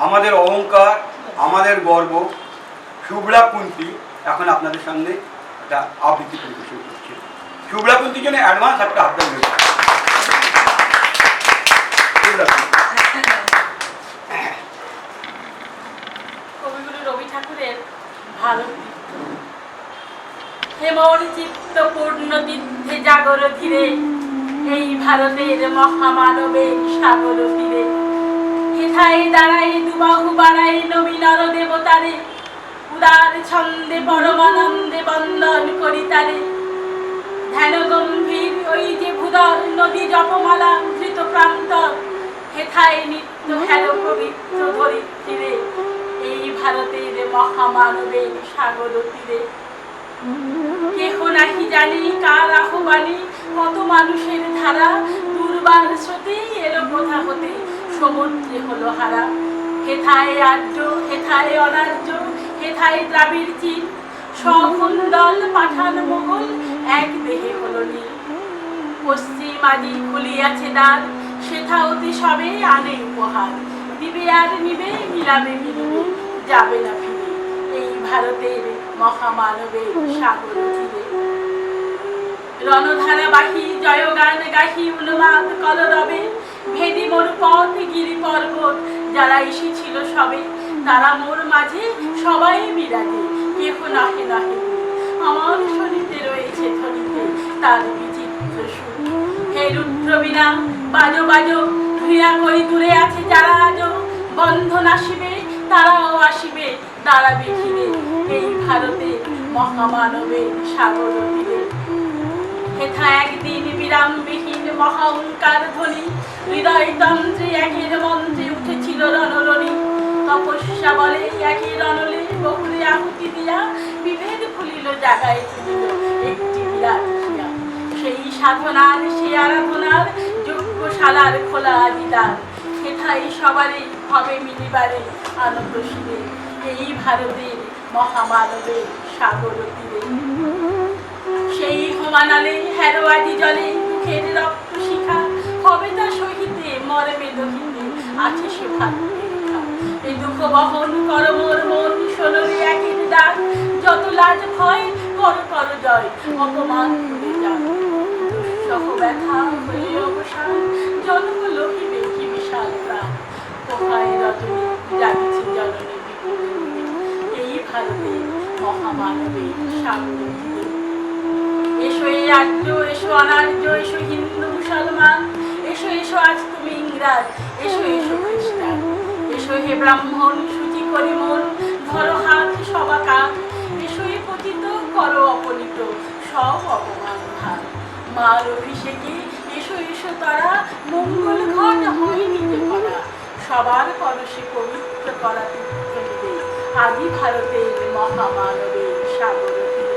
আমাদের অহংকার, আমাদের গর্ব শুভ্রা কুন্তী এখন আপনাদের সামনে একটা আবৃত্তি পরিবেশন করছে। শুভ্রা কুন্তীর জন্য অ্যাডভান্স একটা হাততালি দিতে হবে। কবিগুরু রবি ঠাকুরের ভারত হেমন চিত্ত পূর্ণ তীর্থে জাগর ধীরে, এই ভারতের মহামানবের সাগর তীরে। হেথায় দাঁড়াই দুবাহু বাড়াই নবী নর দেবতারে, উদার ছন্দে পরমানন্দে বন্দন করি তারে। ধ্যান গম্ভীর ওই যে ভূদর নদী জপমালা ধৃত প্রান্তর, হেথায় নিত্য হের পবিত্র ধরিত্রীরে, এই ভারতের মহামানবের সাগর তীরে। কেহ নাহি জানি কার আহ্বানে কত মানুষের ধারা, দুর্বার স্রোতেই এলো কোথা হতে সমুদ্রে হলো হারা। হেথায় আর্য, হেথায় অনার্য, হেথায় দ্রাবিড় চীন, সখুন্দল পাঠান মোগল এক দেহে হলো নীল। পশ্চিম আজি খুলিয়াছে দ্বার, সেথা অতি সবে আনে উপহার। দিবে আর নিবে, মিলাবে মিলবে, যাবে না ফিরে, এই ভারতের মহামানবের সাগর তীরে। রণধারা বাহি জয়গান গাহি উন্মাদ কলরবে, ভেদি মোর পথ গিরি পর্বত যারা এসেছিল সবে, তারা মোর মাঝে সবাই বিরাজে, কেহ নহে নহে আমার শরীরে রয়েছে ধরিতে তার বিচিত্র সুর। হে রুদ্র বীণা বাজো বাজো, ক্রিয়া করি দূরে আছে যারা আজো, বন্ধন আসিবে তারাও আসিবে, দাঁড়াবে ঘিরে, এই ভারতে মহামানবের সাগর তীরে। হেথা একদিন বিরামবিহীন মহাঙ্কার ধ্বনি, হৃদয় তন্ত্রে একের মন্ত্রে উঠেছিল রণরণি। তপস্যা বলে একের অনলে বহুরে আহুতি দিয়া, বিভেদ খুলিল জাগায় তুলিল একটি বিরাট ক্রিয়া। সেই সাধনার সে আরাধনার যজ্ঞশালার খোলা দিদার, হেথায় সবারই হবে মিলিবারে আনন্দ শিরে, এই ভারতের মহামানবের সাগর তীরে। সেই হোমানালে হেরোয়াদি জলে মুখের রক্ত শিখা, হবে তা সহিতে মরবে দহিতে আছে সে ভাগ্যে লেখা। এই দুঃখ বহন কর মোর মন, শোনরে একের ডাক, যত লাজ ভয় কর কর জয়, অপমান করে যান। দুঃসহ ব্যথা হয়ে অবসান, জন্ম লোহিবে কি বিশাল প্রাণ। কোথায় রজনী জাগিছে জননী বিপুল, এই ভারতের মহামানবের সাগর তীরে। এসো এই আর্য, এসো অনার্য, এসো হিন্দু মুসলমান, এসো এসো আজ তুমি ইংরাজ, এসো এসো খ্রিস্টান। এসো হে ব্রাহ্মণ সূচি করি মন, ধরো হাত সবা কাঁধ, এসো এ পতিত করো অপনীত সব অপমান ভার। মার অভিষেকে এসো এসো তারা, মঙ্গল ঘট হয় নিতে করা, সবার পরশে পবিত্র করা তীর্থ নিবে, আদি ভারতের মহামানবের সাগর তীরে।